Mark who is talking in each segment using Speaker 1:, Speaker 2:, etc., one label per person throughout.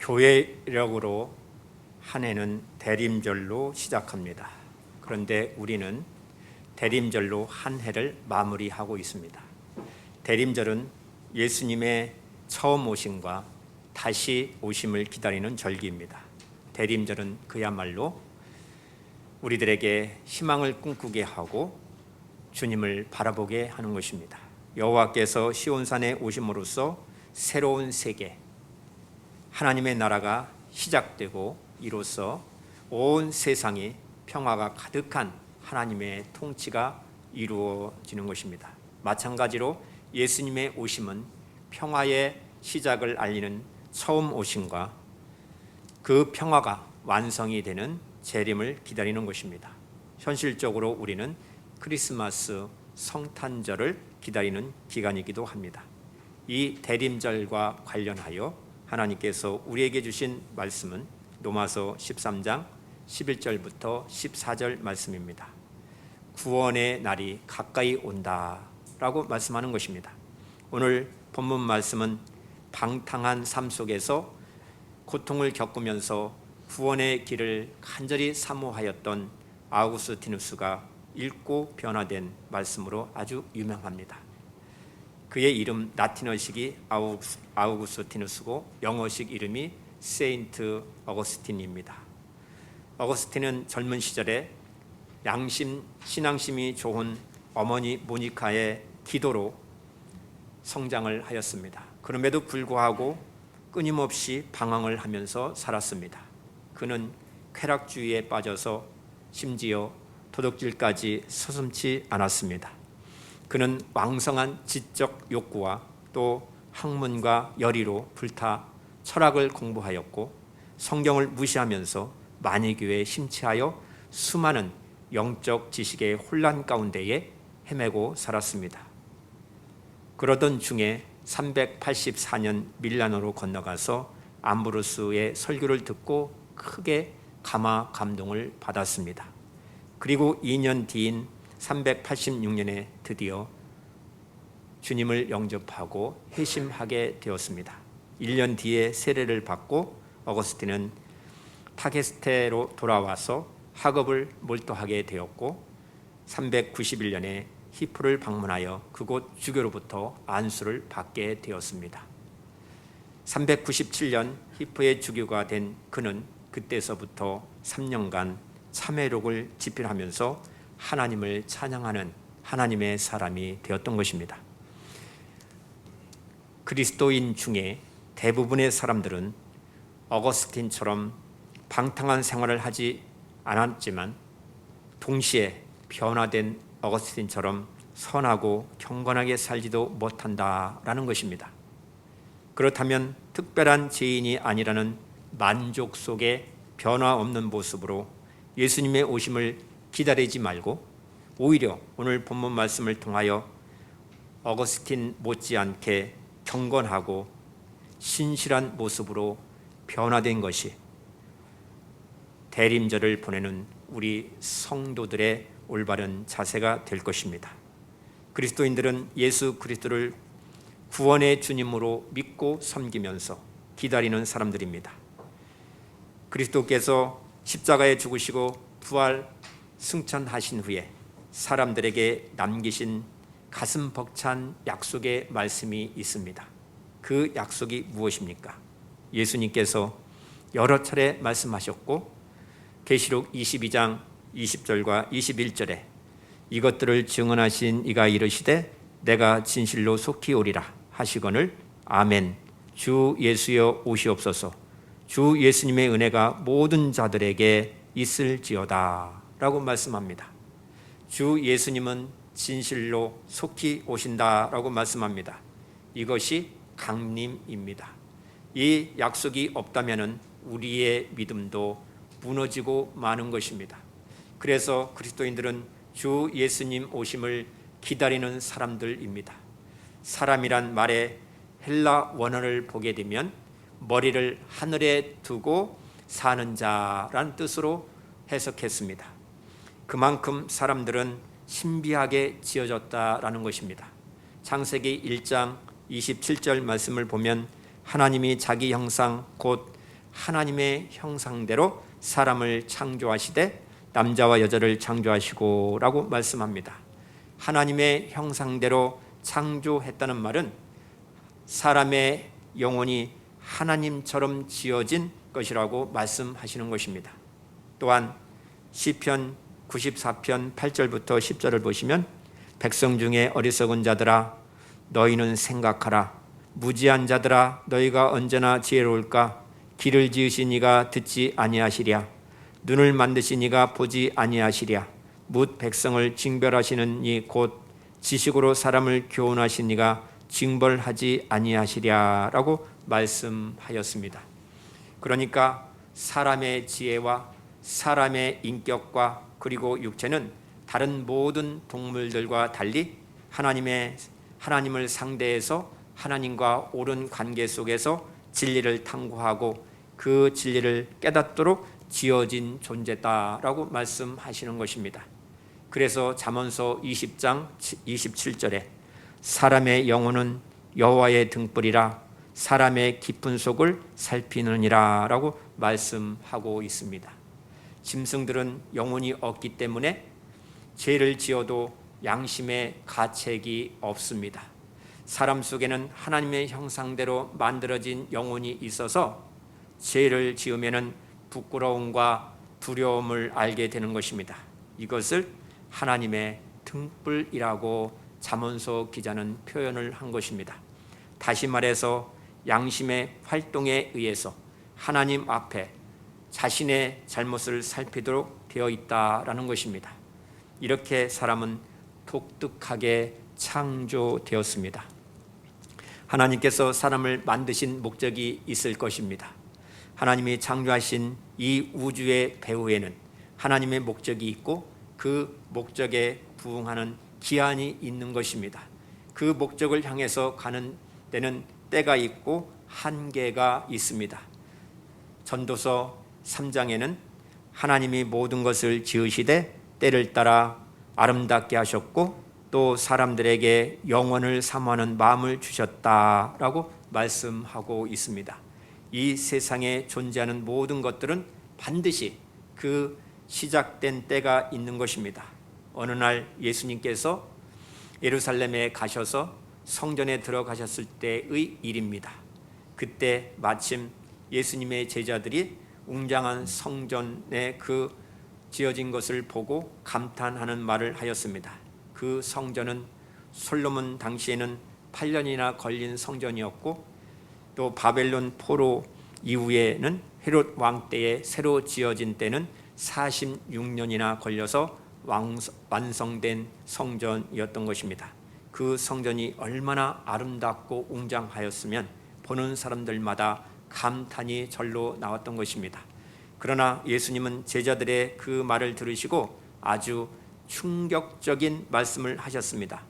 Speaker 1: 교회력으로 한 해는 대림절로 시작합니다. 그런데 우리는 대림절로 한 해를 마무리하고 있습니다. 대림절은 예수님의 처음 오심과 다시 오심을 기다리는 절기입니다. 대림절은 그야말로 우리들에게 희망을 꿈꾸게 하고 주님을 바라보게 하는 것입니다. 여호와께서 시온산에 오심으로써 새로운 세계, 하나님의 나라가 시작되고 이로써 온 세상이 평화가 가득한 하나님의 통치가 이루어지는 것입니다. 마찬가지로 예수님의 오심은 평화의 시작을 알리는 처음 오심과 그 평화가 완성이 되는 재림을 기다리는 것입니다. 현실적으로 우리는 크리스마스 성탄절을 기다리는 기간이기도 합니다. 이 대림절과 관련하여 하나님께서 우리에게 주신 말씀은 로마서 13장 11절부터 14절 말씀입니다. 구원의 날이 가까이 온다라고 말씀하는 것입니다. 오늘 본문 말씀은 방탕한 삶 속에서 고통을 겪으면서 구원의 길을 간절히 사모하였던 아우구스티누스가 읽고 변화된 말씀으로 아주 유명합니다. 그의 이름 라틴어식이 아우구스티누스고 영어식 이름이 세인트 어거스틴입니다. 어거스틴은 젊은 시절에 신앙심이 좋은 어머니 모니카의 기도로 성장을 하였습니다. 그럼에도 불구하고 끊임없이 방황을 하면서 살았습니다. 그는 쾌락주의에 빠져서 심지어 도둑질까지 서슴지 않았습니다. 그는 왕성한 지적 욕구와 또 학문과 열의로 불타 철학을 공부하였고 성경을 무시하면서 만이교에 심취하여 수많은 영적 지식의 혼란 가운데에 헤매고 살았습니다. 그러던 중에 384년 밀라노로 건너가서 암브로스의 설교를 듣고 크게 감화 감동을 받았습니다. 그리고 2년 뒤인 386년에 드디어 주님을 영접하고 회심하게 되었습니다. 1년 뒤에 세례를 받고 어거스틴은 타게스테로 돌아와서 학업을 몰두하게 되었고 391년에 히프를 방문하여 그곳 주교로부터 안수를 받게 되었습니다. 397년 히프의 주교가 된 그는 그때서부터 3년간 참회록을 집필하면서 하나님을 찬양하는 하나님의 사람이 되었던 것입니다. 그리스도인 중에 대부분의 사람들은 어거스틴처럼 방탕한 생활을 하지 않았지만 동시에 변화된 어거스틴처럼 선하고 경건하게 살지도 못한다라는 것입니다. 그렇다면 특별한 죄인이 아니라는 만족 속에 변화 없는 모습으로 예수님의 오심을 기다리지 말고 오히려 오늘 본문 말씀을 통하여 어거스틴 못지않게 경건하고 신실한 모습으로 변화된 것이 대림절을 보내는 우리 성도들의 올바른 자세가 될 것입니다. 그리스도인들은 예수 그리스도를 구원의 주님으로 믿고 섬기면서 기다리는 사람들입니다. 그리스도께서 십자가에 죽으시고 부활 승천하신 후에 사람들에게 남기신 가슴 벅찬 약속의 말씀이 있습니다. 그 약속이 무엇입니까? 예수님께서 여러 차례 말씀하셨고 계시록 22장 20절과 21절에 이것들을 증언하신 이가 이르시되 내가 진실로 속히 오리라 하시거늘 아멘. 주 예수여 오시옵소서. 주 예수님의 은혜가 모든 자들에게 있을지어다 라고 말씀합니다. 주 예수님은 진실로 속히 오신다라고 말씀합니다. 이것이 강림입니다. 이 약속이 없다면 우리의 믿음도 무너지고 마는 것입니다. 그래서 그리스도인들은 주 예수님 오심을 기다리는 사람들입니다. 사람이란 말의 헬라 원어를 보게 되면 머리를 하늘에 두고 사는 자란 뜻으로 해석했습니다. 그만큼 사람들은 신비하게 지어졌다라는 것입니다. 창세기 1장 27절 말씀을 보면 하나님이 자기 형상 곧 하나님의 형상대로 사람을 창조하시되 남자와 여자를 창조하시고 라고 말씀합니다. 하나님의 형상대로 창조했다는 말은 사람의 영혼이 하나님처럼 지어진 것이라고 말씀하시는 것입니다. 또한 시편 94편 8절부터 10절을 보시면 백성 중에 어리석은 자들아 너희는 생각하라. 무지한 자들아 너희가 언제나 지혜로울까. 길을 지으신 이가 듣지 아니하시랴. 눈을 만드신 이가 보지 아니하시랴. 뭇 백성을 징벌하시는 이 곧 지식으로 사람을 교훈하신 이가 징벌하지 아니하시랴 라고 말씀하였습니다. 그러니까 사람의 지혜와 사람의 인격과 그리고 육체는 다른 모든 동물들과 달리 하나님을 상대해서 하나님과 옳은 관계 속에서 진리를 탐구하고 그 진리를 깨닫도록 지어진 존재다라고 말씀하시는 것입니다. 그래서 잠언서 20장 27절에 사람의 영혼은 여호와의 등불이라 사람의 깊은 속을 살피느니라 라고 말씀하고 있습니다. 짐승들은 영혼이 없기 때문에 죄를 지어도 양심의 가책이 없습니다. 사람 속에는 하나님의 형상대로 만들어진 영혼이 있어서 죄를 지으면 부끄러움과 두려움을 알게 되는 것입니다. 이것을 하나님의 등불이라고 잠언서 기자는 표현을 한 것입니다. 다시 말해서 양심의 활동에 의해서 하나님 앞에 자신의 잘못을 살피도록 되어 있다라는 것입니다. 이렇게 사람은 독특하게 창조되었습니다. 하나님께서 사람을 만드신 목적이 있을 것입니다. 하나님이 창조하신 이 우주의 배후에는 하나님의 목적이 있고 그 목적에 부응하는 기한이 있는 것입니다. 그 목적을 향해서 가는 데는 때가 있고 한계가 있습니다. 전도서 3장에는 하나님이 모든 것을 지으시되 때를 따라 아름답게 하셨고 또 사람들에게 영원을 사모하는 마음을 주셨다라고 말씀하고 있습니다. 이 세상에 존재하는 모든 것들은 반드시 그 시작된 때가 있는 것입니다. 어느 날 예수님께서 예루살렘에 가셔서 성전에 들어가셨을 때의 일입니다. 그때 마침 예수님의 제자들이 웅장한 성전에 그 지어진 것을 보고 감탄하는 말을 하였습니다. 그 성전은 솔로몬 당시에는 8년이나 걸린 성전이었고 또 바벨론 포로 이후에는 헤롯 왕 때에 새로 지어진 때는 46년이나 걸려서 완성된 성전이었던 것입니다. 그 성전이 얼마나 아름답고 웅장하였으면 보는 사람들마다 감탄이 절로 나왔던 것입니다. 그러나 예수님은 제자들의 그 말을 들으시고 아주 충격적인 말씀을 하셨습니다.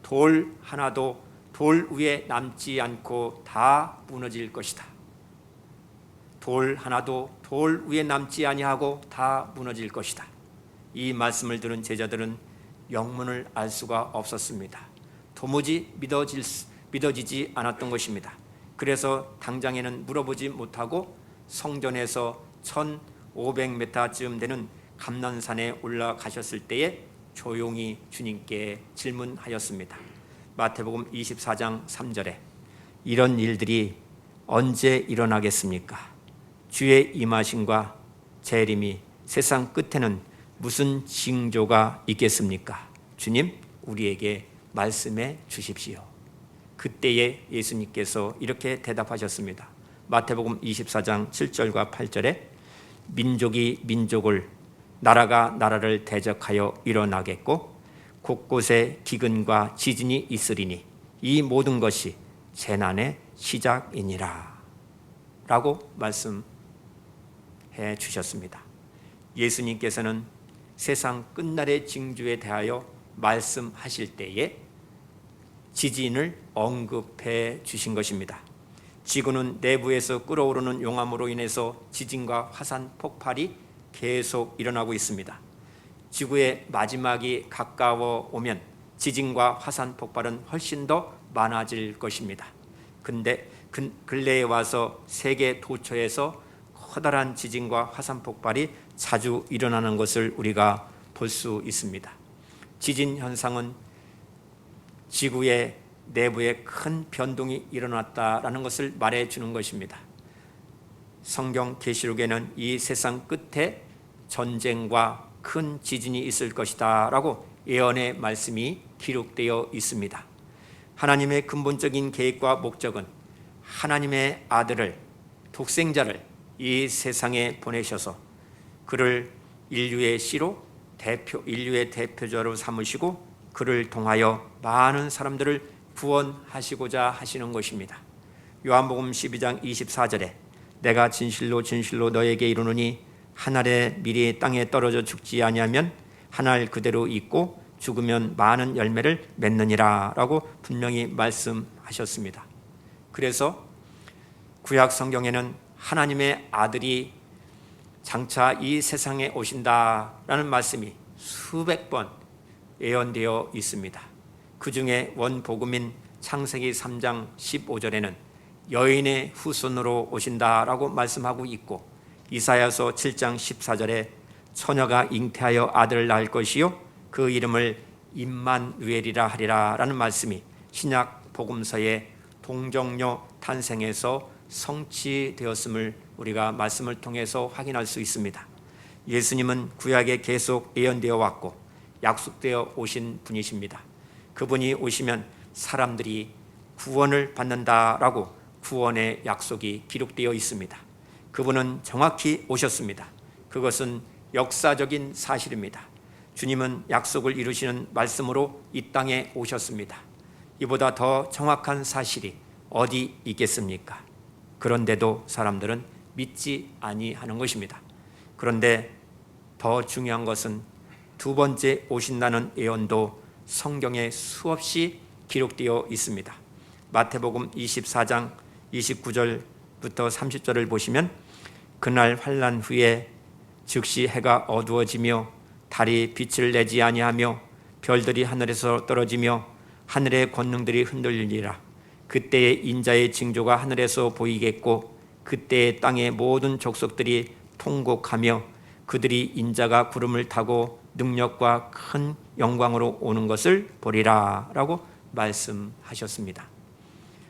Speaker 1: 돌 하나도 돌 위에 남지 않고 다 무너질 것이다. 돌 하나도 돌 위에 남지 아니하고 다 무너질 것이다. 이 말씀을 들은 제자들은 영문을 알 수가 없었습니다. 도무지 믿어지지 않았던 것입니다. 그래서 당장에는 물어보지 못하고 성전에서 1500m쯤 되는 감난산에 올라가셨을 때에 조용히 주님께 질문하였습니다. 마태복음 24장 3절에 이런 일들이 언제 일어나겠습니까? 주의 임하심과 재림이 세상 끝에는 무슨 징조가 있겠습니까? 주님, 우리에게 말씀해 주십시오. 그때에 예수님께서 이렇게 대답하셨습니다. 마태복음 24장 7절과 8절에 민족이 민족을 나라가 나라를 대적하여 일어나겠고 곳곳에 기근과 지진이 있으리니 이 모든 것이 재난의 시작이니라 라고 말씀해 주셨습니다. 예수님께서는 세상 끝날의 징조에 대하여 말씀하실 때에 지진을 언급해 주신 것입니다. 지구는 내부에서 끓어오르는 용암으로 인해서 지진과 화산 폭발이 계속 일어나고 있습니다. 지구의 마지막이 가까워 오면 지진과 화산 폭발은 훨씬 더 많아질 것입니다. 근데 근래에 와서 세계 도처에서 커다란 지진과 화산 폭발이 자주 일어나는 것을 우리가 볼 수 있습니다. 지진 현상은 지구의 내부에 큰 변동이 일어났다라는 것을 말해주는 것입니다. 성경 계시록에는 이 세상 끝에 전쟁과 큰 지진이 있을 것이다 라고 예언의 말씀이 기록되어 있습니다. 하나님의 근본적인 계획과 목적은 하나님의 아들을, 독생자를 이 세상에 보내셔서 그를 인류의 씨로 인류의 대표자로 삼으시고 그를 통하여 많은 사람들을 구원하시고자 하시는 것입니다. 요한복음 12장 24절에 내가 진실로 진실로 너에게 이르노니 한 알의 밀이 땅에 떨어져 죽지 아니하면 한 알 그대로 있고 죽으면 많은 열매를 맺느니라 라고 분명히 말씀하셨습니다. 그래서 구약 성경에는 하나님의 아들이 장차 이 세상에 오신다라는 말씀이 수백 번 예언되어 있습니다. 그 중에 원복음인 창세기 3장 15절에는 여인의 후손으로 오신다라고 말씀하고 있고, 이사야서 7장 14절에 처녀가 잉태하여 아들을 낳을 것이요 그 이름을 임마누엘이라 하리라 라는 말씀이 신약 복음서의 동정녀 탄생에서 성취되었음을 우리가 말씀을 통해서 확인할 수 있습니다. 예수님은 구약에 계속 예언되어 왔고 약속되어 오신 분이십니다. 그분이 오시면 사람들이 구원을 받는다라고 구원의 약속이 기록되어 있습니다. 그분은 정확히 오셨습니다. 그것은 역사적인 사실입니다. 주님은 약속을 이루시는 말씀으로 이 땅에 오셨습니다. 이보다 더 정확한 사실이 어디 있겠습니까? 그런데도 사람들은 믿지 아니하는 것입니다. 그런데 더 중요한 것은 두 번째 오신다는 예언도 성경에 수없이 기록되어 있습니다. 마태복음 24장 29절부터 30절을 보시면 그날 환난 후에 즉시 해가 어두워지며 달이 빛을 내지 아니하며 별들이 하늘에서 떨어지며 하늘의 권능들이 흔들리리라. 그때에 인자의 징조가 하늘에서 보이겠고 그때에 땅의 모든 족속들이 통곡하며 그들이 인자가 구름을 타고 능력과 큰 영광으로 오는 것을 보리라 라고 말씀하셨습니다.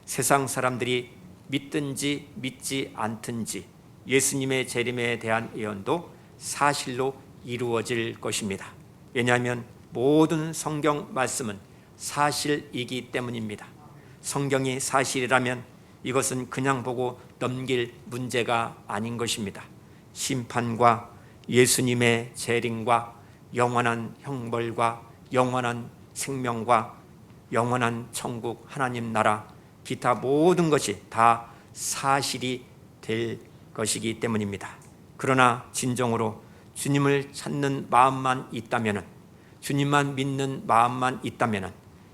Speaker 1: 세상 사람들이 믿든지 믿지 않든지 예수님의 재림에 대한 예언도 사실로 이루어질 것입니다. 왜냐하면 모든 성경 말씀은 사실이기 때문입니다. 성경이 사실이라면 이것은 그냥 보고 넘길 문제가 아닌 것입니다. 심판과 예수님의 재림과 영원한 형벌과 영원한 생명과 영원한 천국 하나님 나라 기타 모든 것이 다 사실이 될 것이기 때문입니다. 그러나 진정으로 주님을 찾는 마음만 있다면, 주님만 믿는 마음만 있다면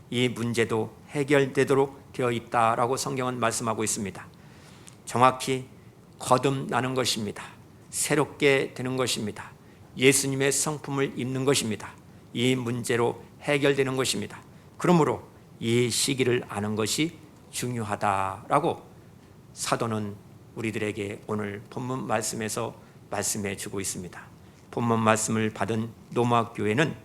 Speaker 1: 이 문제도 해결되도록 되어 있다라고 성경은 말씀하고 있습니다. 정확히 거듭나는 것입니다. 새롭게 되는 것입니다. 예수님의 성품을 입는 것입니다. 이 문제로 해결되는 것입니다. 그러므로 이 시기를 아는 것이 중요하다라고 사도는 우리들에게 오늘 본문 말씀에서 말씀해 주고 있습니다. 본문 말씀을 받은 로마 교회는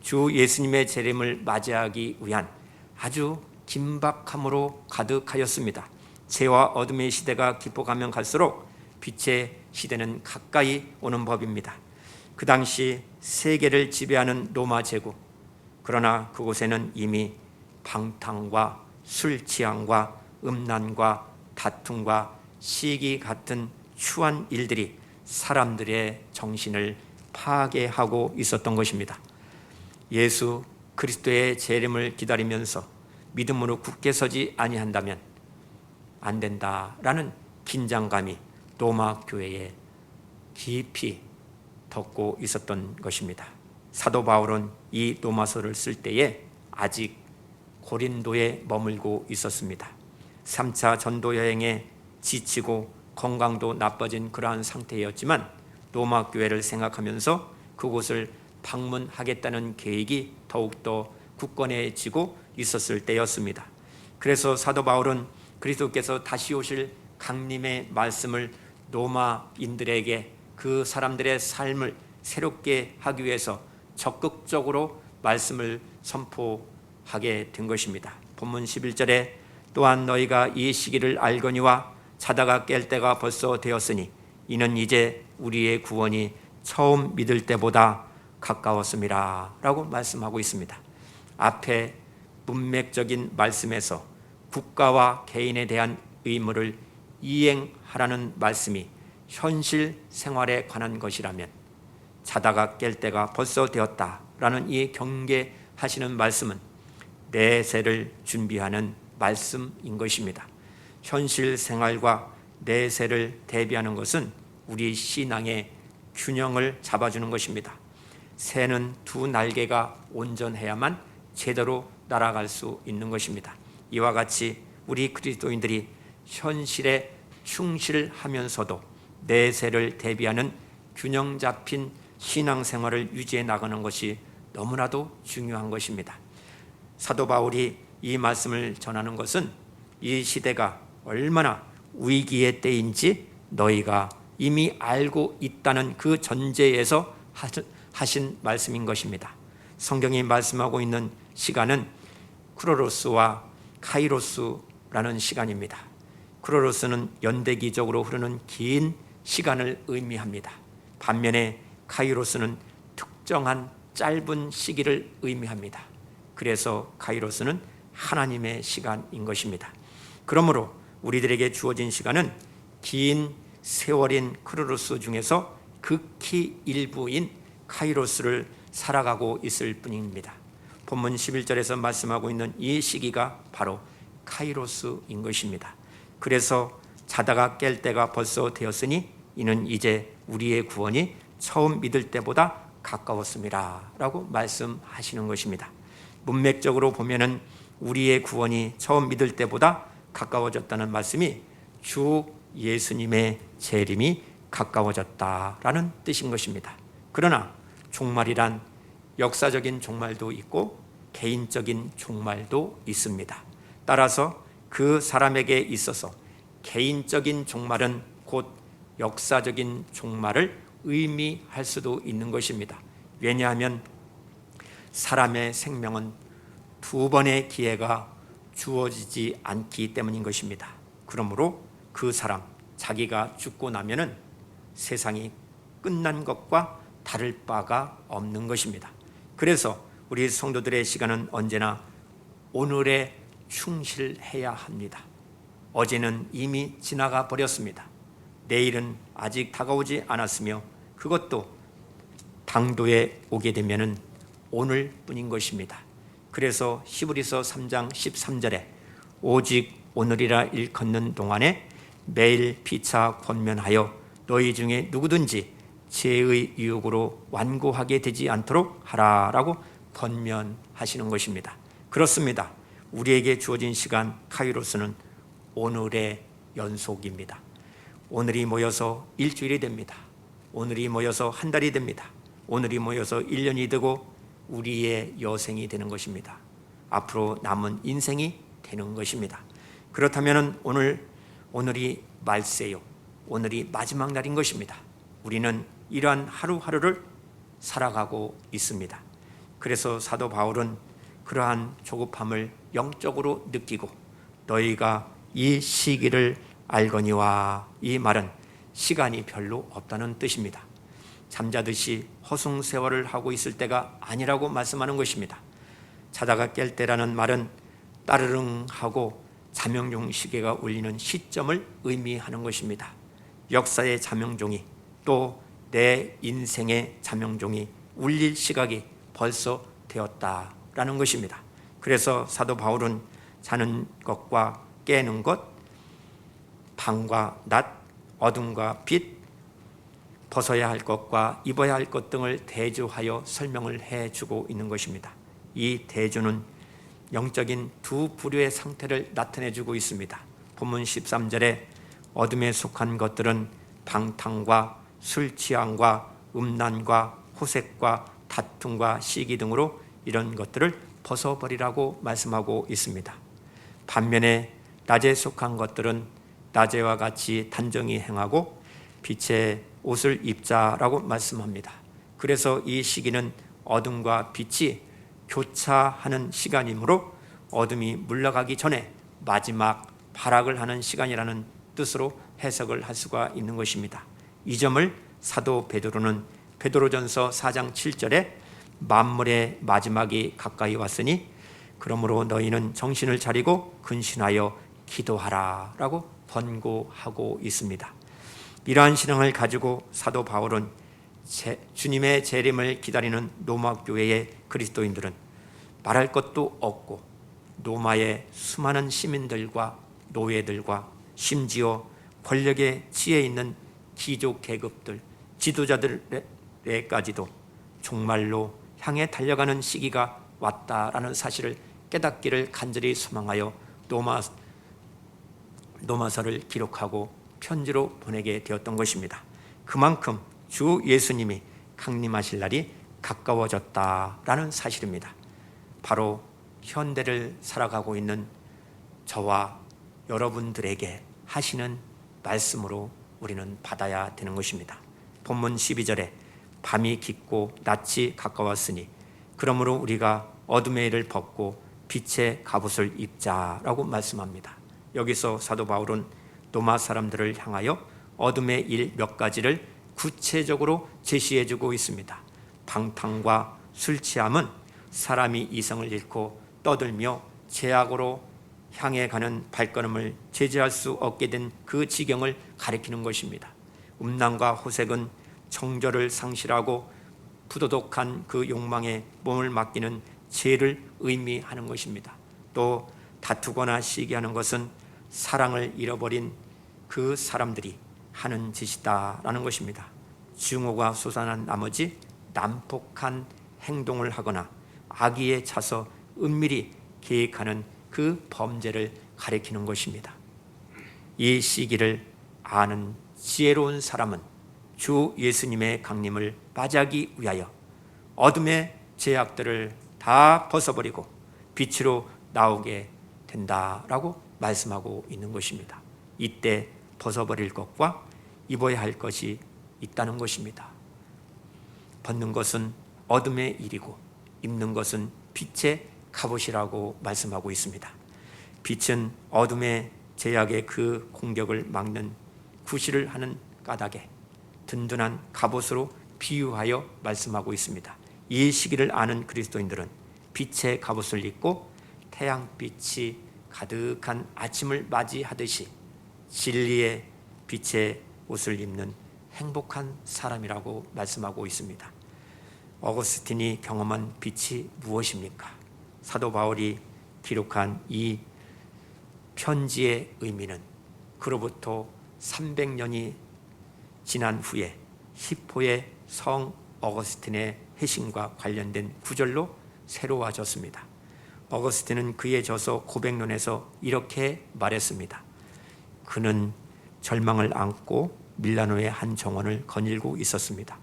Speaker 1: 주 예수님의 재림을 맞이하기 위한 아주 긴박함으로 가득하였습니다. 죄와 어둠의 시대가 깊어가면 갈수록 빛의 시대는 가까이 오는 법입니다. 그 당시 세계를 지배하는 로마 제국, 그러나 그곳에는 이미 방탕과 술 취향과 음란과 다툼과 시기 같은 추한 일들이 사람들의 정신을 파괴하고 있었던 것입니다. 예수 그리스도의 재림을 기다리면서 믿음으로 굳게 서지 아니한다면 안 된다라는 긴장감이 로마 교회에 깊이 덮고 있었던 것입니다. 사도 바울은 이 로마서를 쓸 때에 아직 고린도에 머물고 있었습니다. 3차 전도 여행에 지치고 건강도 나빠진 그러한 상태였지만 로마 교회를 생각하면서 그곳을 방문하겠다는 계획이 더욱더 굳건해지고 있었을 때였습니다. 그래서 사도 바울은 그리스도께서 다시 오실 강림의 말씀을 로마인들에게 그 사람들의 삶을 새롭게 하기 위해서 적극적으로 말씀을 선포하게 된 것입니다. 본문 11절에 또한 너희가 이 시기를 알거니와 자다가 깰 때가 벌써 되었으니 이는 이제 우리의 구원이 처음 믿을 때보다 가까웠음이라 라고 말씀하고 있습니다. 앞에 문맥적인 말씀에서 국가와 개인에 대한 의무를 이행하라는 말씀이 현실 생활에 관한 것이라면 자다가 깰 때가 벌써 되었다라는 이 경계하시는 말씀은 내세를 준비하는 말씀인 것입니다. 현실 생활과 내세를 대비하는 것은 우리 신앙의 균형을 잡아주는 것입니다. 새는 두 날개가 온전해야만 제대로 날아갈 수 있는 것입니다. 이와 같이 우리 그리스도인들이 현실에 충실하면서도 내세를 대비하는 균형 잡힌 신앙생활을 유지해 나가는 것이 너무나도 중요한 것입니다. 사도 바울이 이 말씀을 전하는 것은 이 시대가 얼마나 위기의 때인지 너희가 이미 알고 있다는 그 전제에서 하신 말씀인 것입니다. 성경이 말씀하고 있는 시간은 크로노스와 카이로스라는 시간입니다. 크로노스는 연대기적으로 흐르는 긴 시간을 의미합니다. 반면에 카이로스는 특정한 짧은 시기를 의미합니다. 그래서 카이로스는 하나님의 시간인 것입니다. 그러므로 우리들에게 주어진 시간은 긴 세월인 크로노스 중에서 극히 일부인 카이로스를 살아가고 있을 뿐입니다. 본문 11절에서 말씀하고 있는 이 시기가 바로 카이로스인 것입니다. 그래서 자다가 깰 때가 벌써 되었으니 이는 이제 우리의 구원이 처음 믿을 때보다 가까웠습니다 라고 말씀하시는 것입니다. 문맥적으로 보면은 우리의 구원이 처음 믿을 때보다 가까워졌다는 말씀이 주 예수님의 재림이 가까워졌다라는 뜻인 것입니다. 그러나 종말이란 역사적인 종말도 있고 개인적인 종말도 있습니다. 따라서 그 사람에게 있어서 개인적인 종말은 곧 역사적인 종말을 의미할 수도 있는 것입니다. 왜냐하면 사람의 생명은 두 번의 기회가 주어지지 않기 때문인 것입니다. 그러므로 그 사람, 자기가 죽고 나면은 세상이 끝난 것과 다를 바가 없는 것입니다. 그래서 우리 성도들의 시간은 언제나 오늘에 충실해야 합니다. 어제는 이미 지나가 버렸습니다. 내일은 아직 다가오지 않았으며 그것도 당도에 오게 되면은 오늘뿐인 것입니다. 그래서 히브리서 3장 13절에 오직 오늘이라 일컫는 동안에 매일 피차 권면하여 너희 중에 누구든지 죄의 유혹으로 완고하게 되지 않도록 하라라고 권면하시는 것입니다. 그렇습니다. 우리에게 주어진 시간 카이로스는 오늘의 연속입니다. 오늘이 모여서 일주일이 됩니다. 오늘이 모여서 한 달이 됩니다. 오늘이 모여서 1년이 되고 우리의 여생이 되는 것입니다. 앞으로 남은 인생이 되는 것입니다. 그렇다면 오늘이 말세요. 오늘이 마지막 날인 것입니다. 우리는 이러한 하루하루를 살아가고 있습니다. 그래서 사도 바울은 그러한 조급함을 영적으로 느끼고 너희가 이 시기를 알거니와, 이 말은 시간이 별로 없다는 뜻입니다. 잠자듯이 허송세월을 하고 있을 때가 아니라고 말씀하는 것입니다. 자다가 깰 때라는 말은 따르릉 하고 자명종 시계가 울리는 시점을 의미하는 것입니다. 역사의 자명종이 또 내 인생의 자명종이 울릴 시각이 벌써 되었다라는 것입니다. 그래서 사도 바울은 자는 것과 깨는 것, 밤과 낮, 어둠과 빛, 벗어야 할 것과 입어야 할 것 등을 대조하여 설명을 해주고 있는 것입니다. 이 대조는 영적인 두 부류의 상태를 나타내주고 있습니다. 본문 13절에 어둠에 속한 것들은 방탕과 술 취함과 음란과 호색과 다툼과 시기 등으로 이런 것들을 벗어버리라고 말씀하고 있습니다. 반면에 낮에 속한 것들은 낮에와 같이 단정히 행하고 빛의 옷을 입자라고 말씀합니다. 그래서 이 시기는 어둠과 빛이 교차하는 시간이므로 어둠이 물러가기 전에 마지막 발악을 하는 시간이라는 뜻으로 해석을 할 수가 있는 것입니다. 이 점을 사도 베드로는 베드로전서 4장 7절에 만물의 마지막이 가까이 왔으니 그러므로 너희는 정신을 차리고 근신하여 기도하라 라고 권고하고 있습니다. 이러한 신앙을 가지고 사도 바울은 주님의 재림을 기다리는 로마 교회의 그리스도인들은 말할 것도 없고 로마의 수많은 시민들과 노예들과 심지어 권력의 지혜에 있는 귀족 계급들, 지도자들에까지도 정말로 향해 달려가는 시기가 왔다라는 사실을 깨닫기를 간절히 소망하여 로마서를 기록하고 편지로 보내게 되었던 것입니다. 그만큼 주 예수님이 강림하실 날이 가까워졌다라는 사실입니다. 바로 현대를 살아가고 있는 저와 여러분들에게 하시는 말씀으로 우리는 받아야 되는 것입니다. 본문 12절에 밤이 깊고 낮이 가까웠으니 그러므로 우리가 어둠의 일을 벗고 빛의 갑옷을 입자라고 말씀합니다. 여기서 사도 바울은 로마 사람들을 향하여 어둠의 일 몇 가지를 구체적으로 제시해주고 있습니다. 방탕과 술 취함은 사람이 이성을 잃고 떠들며 죄악으로 향해 가는 발걸음을 제지할 수 없게 된 그 지경을 가리키는 것입니다. 음란과 호색은 정절을 상실하고 부도덕한 그 욕망에 몸을 맡기는 죄를 의미하는 것입니다. 또 다투거나 시기하는 것은 사랑을 잃어버린 그 사람들이 하는 짓이다라는 것입니다. 증오가 솟아난 나머지 난폭한 행동을 하거나 악의에 차서 은밀히 계획하는 그 범죄를 가리키는 것입니다. 이 시기를 아는 지혜로운 사람은 주 예수님의 강림을 맞이하기 위하여 어둠의 죄악들을 다 벗어버리고 빛으로 나오게 된다라고 말씀하고 있는 것입니다. 이때 벗어버릴 것과 입어야 할 것이 있다는 것입니다. 벗는 것은 어둠의 일이고 입는 것은 빛의 갑옷이라고 말씀하고 있습니다. 빛은 어둠의 제약의 그 공격을 막는 구실을 하는 까닭에 든든한 갑옷으로 비유하여 말씀하고 있습니다. 이 시기를 아는 그리스도인들은 빛의 갑옷을 입고 태양빛이 가득한 아침을 맞이하듯이 진리의 빛의 옷을 입는 행복한 사람이라고 말씀하고 있습니다. 어거스틴이 경험한 빛이 무엇입니까? 사도 바울이 기록한 이 편지의 의미는 그로부터 300년이 지난 후에 히포의 성 어거스틴의 회심과 관련된 구절로 새로워졌습니다. 어거스틴은 그의 저서 고백론에서 이렇게 말했습니다. 그는 절망을 안고 밀라노의 한 정원을 거닐고 있었습니다.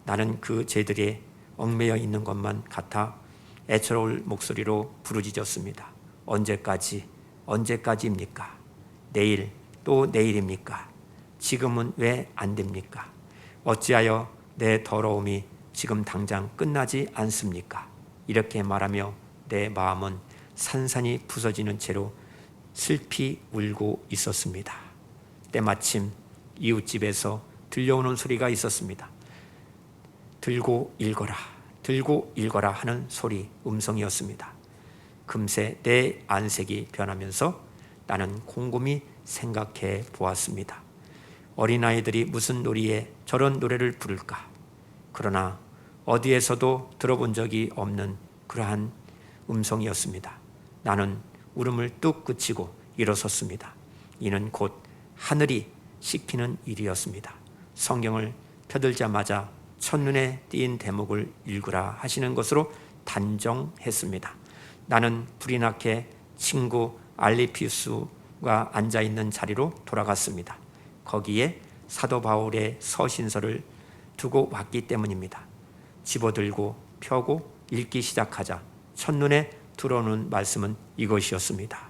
Speaker 1: 나는 그 죄들에 얽매여 있는 것만 같아 애처로울 목소리로 부르짖었습니다. 언제까지입니까? 내일 또 내일입니까? 지금은 왜 안 됩니까? 어찌하여 내 더러움이 지금 당장 끝나지 않습니까? 이렇게 말하며 내 마음은 산산이 부서지는 채로 슬피 울고 있었습니다. 때마침 이웃집에서 들려오는 소리가 있었습니다. 들고 읽어라 하는 소리, 음성이었습니다. 금세 내 안색이 변하면서 나는 곰곰이 생각해 보았습니다. 어린아이들이 무슨 놀이에 저런 노래를 부를까? 그러나 어디에서도 들어본 적이 없는 그러한 음성이었습니다. 나는 울음을 뚝 그치고 일어섰습니다. 이는 곧 하늘이 씹히는 일이었습니다. 성경을 펴들자마자 첫눈에 띈 대목을 읽으라 하시는 것으로 단정했습니다. 나는 불이 나게 친구 알리피우스가 앉아있는 자리로 돌아갔습니다. 거기에 사도 바울의 서신서를 두고 왔기 때문입니다. 집어들고 펴고 읽기 시작하자 첫눈에 들어오는 말씀은 이것이었습니다.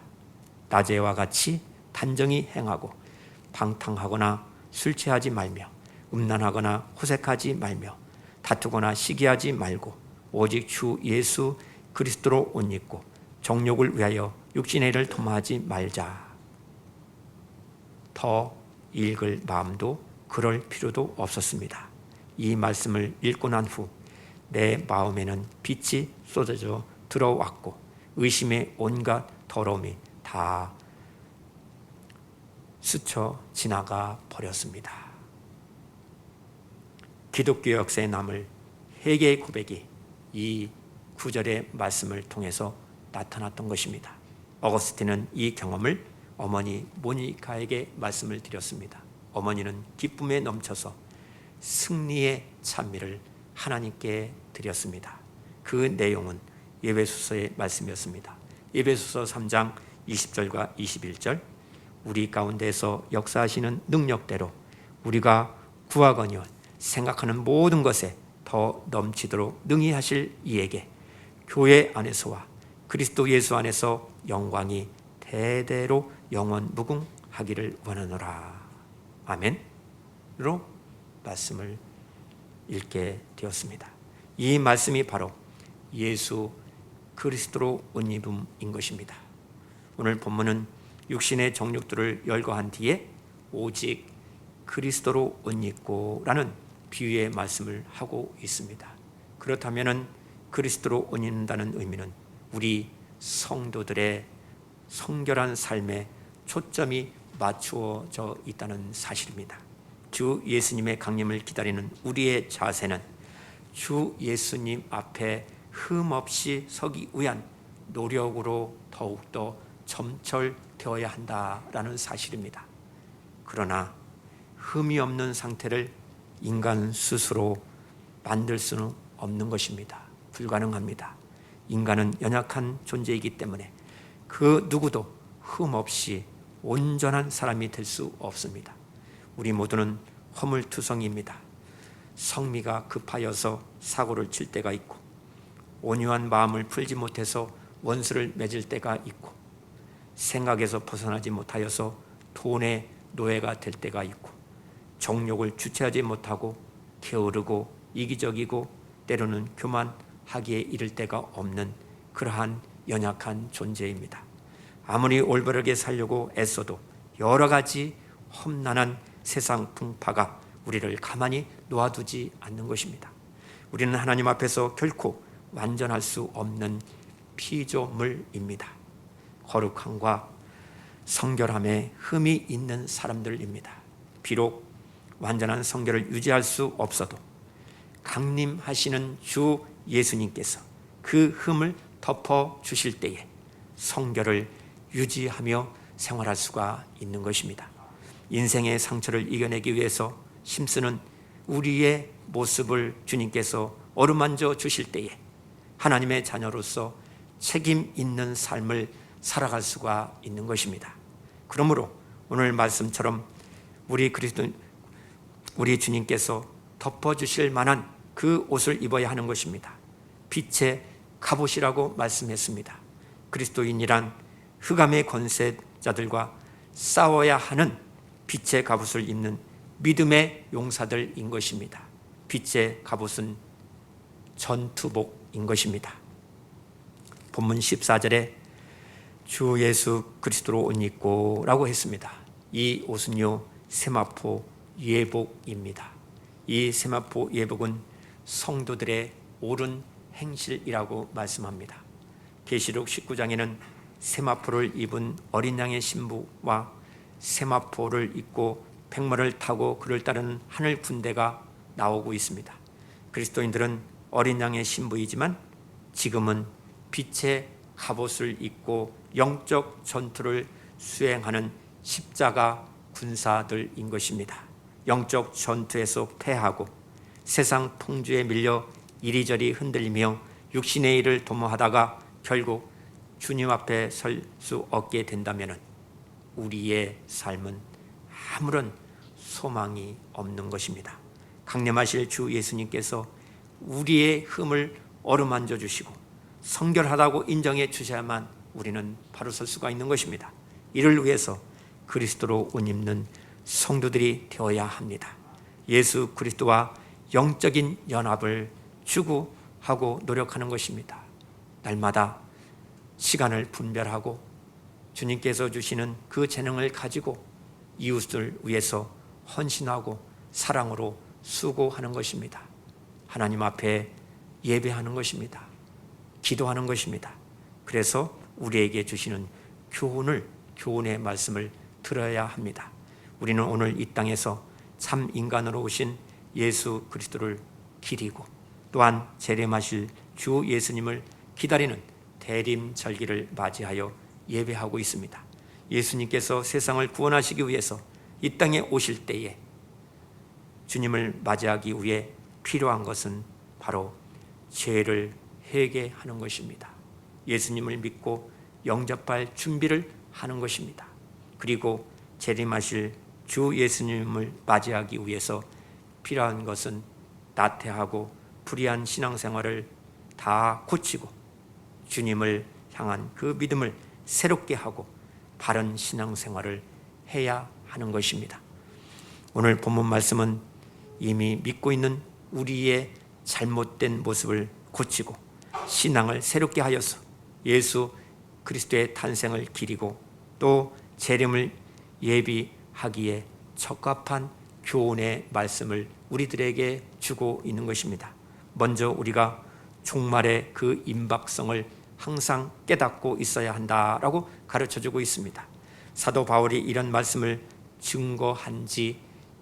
Speaker 1: 낮에와 같이 단정히 행하고 방탕하거나 술 취하지 말며 음란하거나 호색하지 말며 다투거나 시기하지 말고 오직 주 예수 그리스도로 옷 입고 정욕을 위하여 육신의 일을 도모하지 말자. 더 읽을 마음도 그럴 필요도 없었습니다. 이 말씀을 읽고 난 후 내 마음에는 빛이 쏟아져 들어왔고 의심의 온갖 더러움이 다 스쳐 지나가 버렸습니다. 기독교 역사에 남을 회개의 고백이 이 구절의 말씀을 통해서 나타났던 것입니다. 어거스틴은 이 경험을 어머니 모니카에게 말씀을 드렸습니다. 어머니는 기쁨에 넘쳐서 승리의 찬미를 하나님께 드렸습니다. 그 내용은 에베소서의 말씀이었습니다. 에베소서 3장 20절과 21절, 우리 가운데서 역사하시는 능력대로 우리가 구하거니와 생각하는 모든 것에 더 넘치도록 능히 하실 이에게 교회 안에서와 그리스도 예수 안에서 영광이 대대로 영원 무궁하기를 원하노라. 아멘으로 말씀을 읽게 되었습니다. 이 말씀이 바로 예수 그리스도로 옷 입음인 것입니다. 오늘 본문은 육신의 정욕들을 열거한 뒤에 오직 그리스도로 옷 입고 라는 비유의 말씀을 하고 있습니다. 그렇다면 그리스도로 옷 입는다는 의미는 우리 성도들의 성결한 삶에 초점이 맞추어져 있다는 사실입니다. 주 예수님의 강림을 기다리는 우리의 자세는 주 예수님 앞에 흠없이 서기 위한 노력으로 더욱더 점철되어야 한다라는 사실입니다. 그러나 흠이 없는 상태를 인간 스스로 만들 수는 없는 것입니다. 불가능합니다. 인간은 연약한 존재이기 때문에 그 누구도 흠없이 온전한 사람이 될 수 없습니다. 우리 모두는 허물투성이입니다. 성미가 급하여서 사고를 칠 때가 있고 온유한 마음을 풀지 못해서 원수를 맺을 때가 있고 생각에서 벗어나지 못하여서 돈의 노예가 될 때가 있고 정욕을 주체하지 못하고 게으르고 이기적이고 때로는 교만하기에 이를 데가 없는 그러한 연약한 존재입니다. 아무리 올바르게 살려고 애써도 여러 가지 험난한 세상 풍파가 우리를 가만히 놓아두지 않는 것입니다. 우리는 하나님 앞에서 결코 완전할 수 없는 피조물입니다. 거룩함과 성결함에 흠이 있는 사람들입니다. 비록 완전한 성결을 유지할 수 없어도 강림하시는 주 예수님께서 그 흠을 덮어주실 때에 성결을 유지하며 생활할 수가 있는 것입니다. 인생의 상처를 이겨내기 위해서 힘쓰는 우리의 모습을 주님께서 어루만져 주실 때에 하나님의 자녀로서 책임 있는 삶을 살아갈 수가 있는 것입니다. 그러므로 오늘 말씀처럼 우리 주님께서 덮어주실 만한 그 옷을 입어야 하는 것입니다. 빛의 갑옷이라고 말씀했습니다. 그리스도인이란 흑암의 권세자들과 싸워야 하는 빛의 갑옷을 입는 믿음의 용사들인 것입니다. 빛의 갑옷은 전투복인 것입니다. 본문 14절에 주 예수 그리스도로 옷 입고 라고 했습니다. 이 옷은요 세마포 예복입니다. 이 세마포 예복은 성도들의 옳은 행실이라고 말씀합니다. 계시록 19장에는 세마포를 입은 어린 양의 신부와 세마포를 입고 백마를 타고 그를 따르는 하늘 군대가 나오고 있습니다. 그리스도인들은 어린 양의 신부이지만 지금은 빛의 갑옷을 입고 영적 전투를 수행하는 십자가 군사들인 것입니다. 영적 전투에서 패하고 세상 풍주에 밀려 이리저리 흔들리며 육신의 일을 도모하다가 결국 주님 앞에 설 수 없게 된다면 우리의 삶은 아무런 소망이 없는 것입니다. 강림하실 주 예수님께서 우리의 흠을 어루만져 주시고 성결하다고 인정해 주셔야만 우리는 바로 설 수가 있는 것입니다. 이를 위해서 그리스도로 옷 입는 성도들이 되어야 합니다. 예수 그리스도와 영적인 연합을 추구하고 노력하는 것입니다. 날마다 시간을 분별하고 주님께서 주시는 그 재능을 가지고 이웃을 위해서 헌신하고 사랑으로 수고하는 것입니다. 하나님 앞에 예배하는 것입니다. 기도하는 것입니다. 그래서 우리에게 주시는 교훈의 말씀을 들어야 합니다. 우리는 오늘 이 땅에서 참 인간으로 오신 예수 그리스도를 기리고 또한 재림하실 주 예수님을 기다리는 대림절기를 맞이하여 예배하고 있습니다. 예수님께서 세상을 구원하시기 위해서 이 땅에 오실 때에 주님을 맞이하기 위해 필요한 것은 바로 죄를 회개하는 것입니다. 예수님을 믿고 영접할 준비를 하는 것입니다. 그리고 재림하실 주 예수님을 맞이하기 위해서 필요한 것은 나태하고 불의한 신앙생활을 다 고치고 주님을 향한 그 믿음을 새롭게 하고 바른 신앙생활을 해야 하는 것입니다. 오늘 본문 말씀은 이미 믿고 있는 우리의 잘못된 모습을 고치고 신앙을 새롭게 하여서 예수 그리스도의 탄생을 기리고 또 재림을 예비하기에 적합한 교훈의 말씀을 우리들에게 주고 있는 것입니다. 먼저 우리가 종말의 그 임박성을 항상 깨닫고 있어야 한다라고 가르쳐주고 있습니다. 사도 바울이 이런 말씀을 증거한 지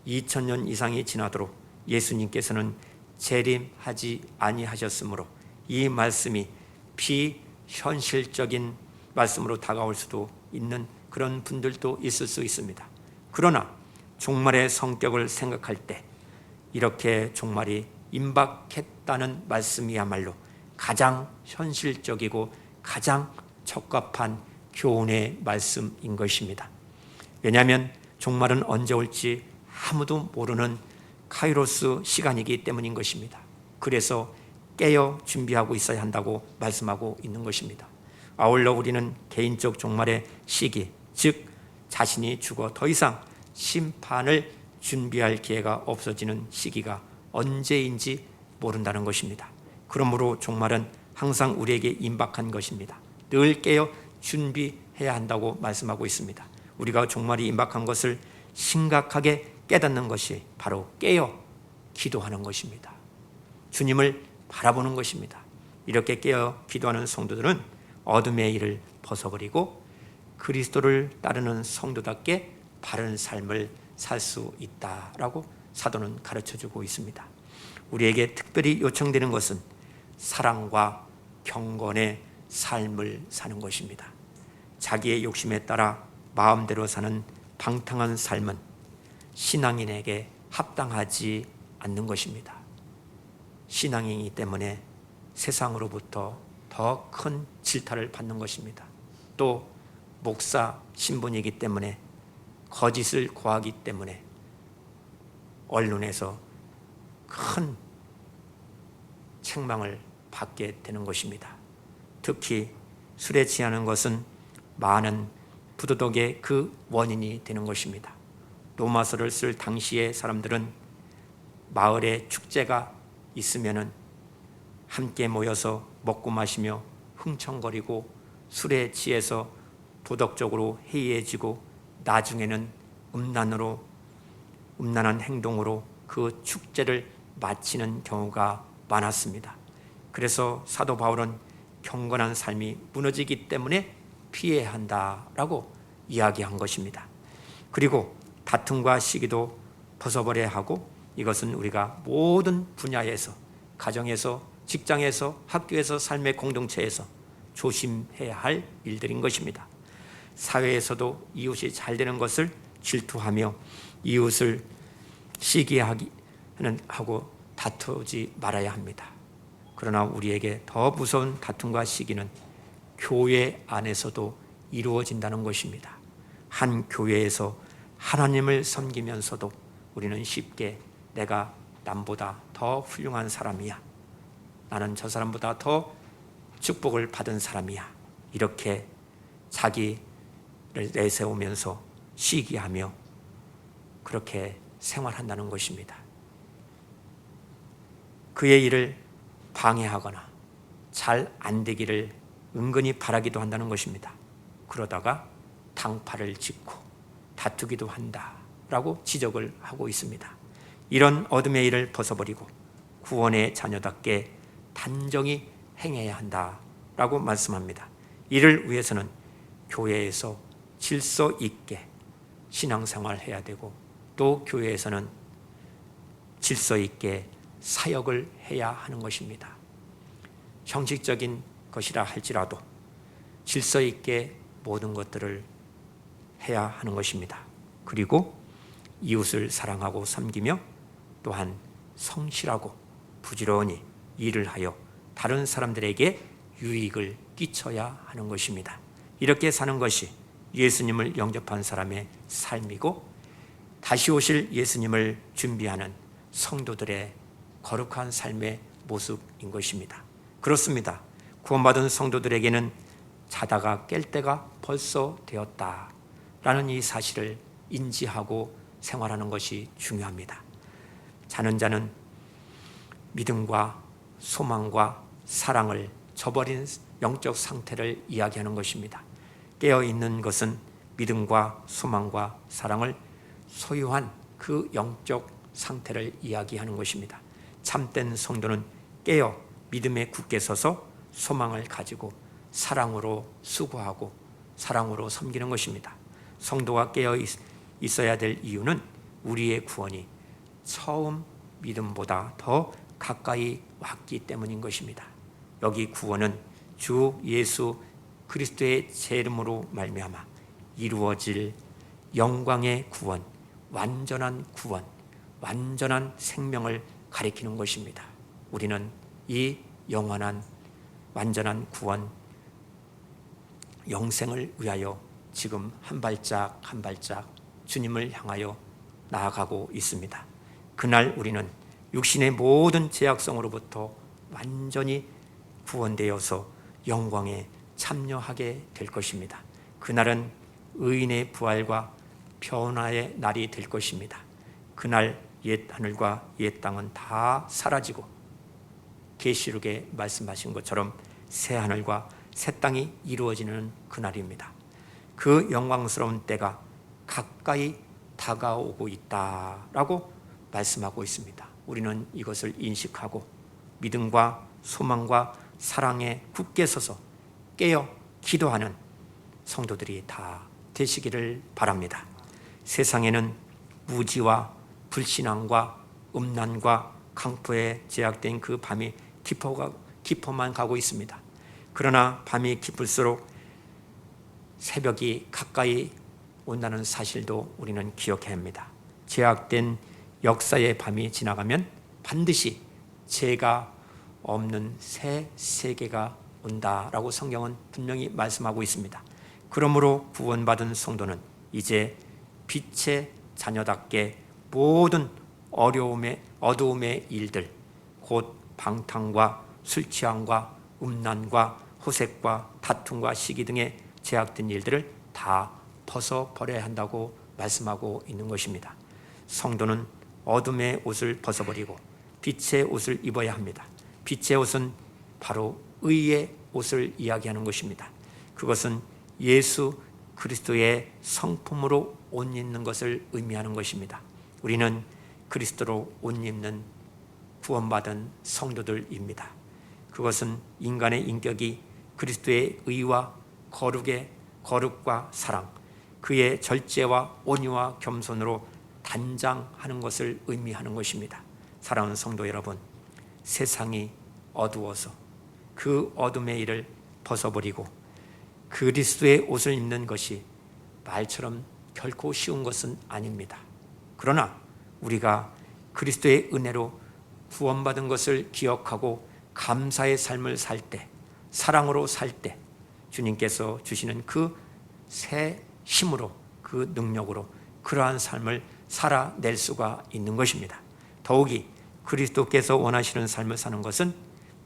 Speaker 1: 2000년 이상이 지나도록 예수님께서는 재림하지 아니하셨으므로 이 말씀이 비현실적인 말씀으로 다가올 수도 있는 그런 분들도 있을 수 있습니다. 그러나 종말의 성격을 생각할 때 이렇게 종말이 임박했다는 말씀이야말로 가장 현실적이고 가장 적합한 교훈의 말씀인 것입니다. 왜냐하면 종말은 언제 올지 아무도 모르는 카이로스 시간이기 때문인 것입니다. 그래서 깨어 준비하고 있어야 한다고 말씀하고 있는 것입니다. 아울러 우리는 개인적 종말의 시기, 즉 자신이 죽어 더 이상 심판을 준비할 기회가 없어지는 시기가 언제인지 모른다는 것입니다. 그러므로 종말은 항상 우리에게 임박한 것입니다. 늘 깨어 준비해야 한다고 말씀하고 있습니다. 우리가 종말이 임박한 것을 심각하게 깨닫는 것이 바로 깨어 기도하는 것입니다. 주님을 바라보는 것입니다. 이렇게 깨어 기도하는 성도들은 어둠의 일을 벗어버리고 그리스도를 따르는 성도답게 바른 삶을 살 수 있다라고 사도는 가르쳐주고 있습니다. 우리에게 특별히 요청되는 것은 사랑과 경건의 삶을 사는 것입니다. 자기의 욕심에 따라 마음대로 사는 방탕한 삶은 신앙인에게 합당하지 않는 것입니다. 신앙인이기 때문에 세상으로부터 더 큰 질타를 받는 것입니다. 또 목사 신분이기 때문에 거짓을 고하기 때문에 언론에서 큰 책망을 받게 되는 것입니다. 특히 술에 취하는 것은 많은 부도덕의 그 원인이 되는 것입니다. 로마서를 쓸 당시의 사람들은 마을에 축제가 있으면은 함께 모여서 먹고 마시며 흥청거리고 술에 취해서 도덕적으로 해이해지고 나중에는 음란한 행동으로 그 축제를 마치는 경우가 많았습니다. 그래서 사도 바울은 경건한 삶이 무너지기 때문에 피해야 한다라고 이야기한 것입니다. 그리고 다툼과 시기도 벗어버려야 하고 이것은 우리가 모든 분야에서 가정에서 직장에서 학교에서 삶의 공동체에서 조심해야 할 일들인 것입니다. 사회에서도 이웃이 잘 되는 것을 질투하며 이웃을 시기하고 다투지 말아야 합니다. 그러나 우리에게 더 무서운 다툼과 시기는 교회 안에서도 이루어진다는 것입니다. 한 교회에서 하나님을 섬기면서도 우리는 쉽게 내가 남보다 더 훌륭한 사람이야, 나는 저 사람보다 더 축복을 받은 사람이야, 이렇게 자기를 내세우면서 시기하며 그렇게 생활한다는 것입니다. 그의 일을 방해하거나 잘 안 되기를 은근히 바라기도 한다는 것입니다. 그러다가 당파를 짓고 다투기도 한다라고 지적을 하고 있습니다. 이런 어둠의 일을 벗어버리고 구원의 자녀답게 단정히 행해야 한다라고 말씀합니다. 이를 위해서는 교회에서 질서 있게 신앙생활해야 되고 또 교회에서는 질서 있게 사역을 해야 하는 것입니다. 형식적인 것이라 할지라도 질서 있게 모든 것들을 해야 하는 것입니다. 그리고 이웃을 사랑하고 섬기며 또한 성실하고 부지런히 일을 하여 다른 사람들에게 유익을 끼쳐야 하는 것입니다. 이렇게 사는 것이 예수님을 영접한 사람의 삶이고 다시 오실 예수님을 준비하는 성도들의 거룩한 삶의 모습인 것입니다. 그렇습니다. 구원받은 성도들에게는 자다가 깰 때가 벌써 되었다라는 이 사실을 인지하고 생활하는 것이 중요합니다. 자는 자는 믿음과 소망과 사랑을 저버린 영적 상태를 이야기하는 것입니다. 깨어있는 것은 믿음과 소망과 사랑을 소유한 그 영적 상태를 이야기하는 것입니다. 참된 성도는 깨어 믿음에 굳게 서서 소망을 가지고 사랑으로 수고하고 사랑으로 섬기는 것입니다. 성도가 깨어 있어야 될 이유는 우리의 구원이 처음 믿음보다 더 가까이 왔기 때문인 것입니다. 여기 구원은 주 예수 그리스도의 제 이름으로 말미암아 이루어질 영광의 구원, 완전한 구원, 완전한 생명을 가리키는 것입니다. 우리는 이 영원한 완전한 구원, 영생을 위하여 지금 한 발짝 한 발짝 주님을 향하여 나아가고 있습니다. 그날 우리는 육신의 모든 죄악성으로부터 완전히 구원되어서 영광에 참여하게 될 것입니다. 그날은 의인의 부활과 변화의 날이 될 것입니다. 그날 옛 하늘과 옛 땅은 다 사라지고 계시록에 말씀하신 것처럼 새 하늘과 새 땅이 이루어지는 그날입니다. 그 영광스러운 때가 가까이 다가오고 있다라고 말씀하고 있습니다. 우리는 이것을 인식하고 믿음과 소망과 사랑에 굳게 서서 깨어 기도하는 성도들이 다 되시기를 바랍니다. 세상에는 무지와 불신앙과 음란과 강포에 제약된 그 밤이 깊어만 가고 있습니다. 그러나 밤이 깊을수록 새벽이 가까이 온다는 사실도 우리는 기억해야 합니다. 제약된 역사의 밤이 지나가면 반드시 죄가 없는 새 세계가 온다라고 성경은 분명히 말씀하고 있습니다. 그러므로 구원받은 성도는 이제 빛의 자녀답게 모든 어두움의 일들, 곧 방탕과 술 취함과 음란과 호색과 다툼과 시기 등의 제약된 일들을 다 벗어버려야 한다고 말씀하고 있는 것입니다. 성도는 어둠의 옷을 벗어버리고 빛의 옷을 입어야 합니다. 빛의 옷은 바로 의의 옷을 이야기하는 것입니다. 그것은 예수 그리스도의 성품으로 옷 입는 것을 의미하는 것입니다. 우리는 그리스도로 옷 입는 구원받은 성도들입니다. 그것은 인간의 인격이 그리스도의 의와 거룩과 사랑, 그의 절제와 온유와 겸손으로 단장하는 것을 의미하는 것입니다. 사랑하는 성도 여러분, 세상이 어두워서 그 어둠의 일을 벗어버리고 그리스도의 옷을 입는 것이 말처럼 결코 쉬운 것은 아닙니다. 그러나 우리가 그리스도의 은혜로 구원받은 것을 기억하고 감사의 삶을 살 때, 사랑으로 살 때 주님께서 주시는 그 새 힘으로, 그 능력으로 그러한 삶을 살아낼 수가 있는 것입니다. 더욱이 그리스도께서 원하시는 삶을 사는 것은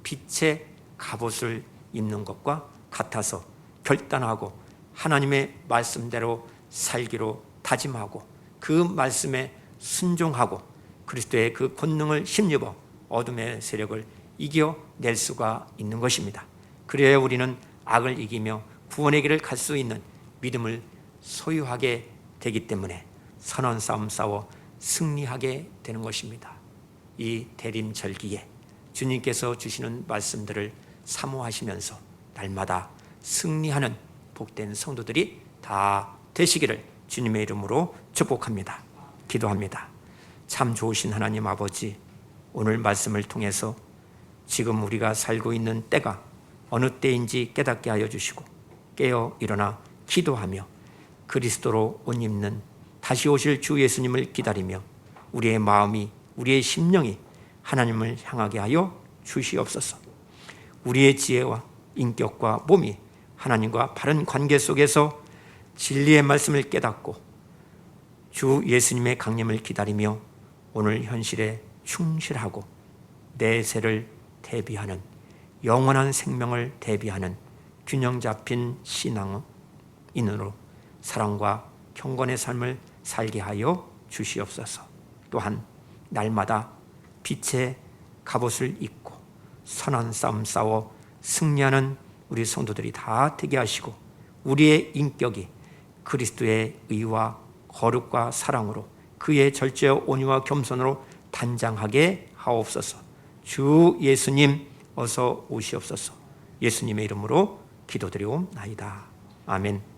Speaker 1: 빛의 갑옷을 입는 것과 같아서 결단하고 하나님의 말씀대로 살기로 다짐하고 그 말씀에 순종하고 그리스도의 그 권능을 힘입어 어둠의 세력을 이겨낼 수가 있는 것입니다. 그래야 우리는 악을 이기며 구원의 길을 갈 수 있는 믿음을 소유하게 되기 때문에 선한 싸움 싸워 승리하게 되는 것입니다. 이 대림절기에 주님께서 주시는 말씀들을 사모하시면서 날마다 승리하는 복된 성도들이 다 되시기를 주님의 이름으로 축복합니다. 기도합니다. 참 좋으신 하나님 아버지, 오늘 말씀을 통해서 지금 우리가 살고 있는 때가 어느 때인지 깨닫게 하여 주시고 깨어 일어나 기도하며 그리스도로 옷 입는 다시 오실 주 예수님을 기다리며 우리의 마음이, 우리의 심령이 하나님을 향하게 하여 주시옵소서. 우리의 지혜와 인격과 몸이 하나님과 바른 관계 속에서 진리의 말씀을 깨닫고 주 예수님의 강림을 기다리며 오늘 현실에 충실하고 내세를 대비하는 영원한 생명을 대비하는 균형 잡힌 신앙인으로 사랑과 경건의 삶을 살게 하여 주시옵소서. 또한 날마다 빛의 갑옷을 입고 선한 싸움 싸워 승리하는 우리 성도들이 다 되게 하시고 우리의 인격이 그리스도의 의와 거룩과 사랑으로 그의 절제와 온유와 겸손으로 단장하게 하옵소서. 주 예수님 어서 오시옵소서. 예수님의 이름으로 기도드리옵나이다. 아멘.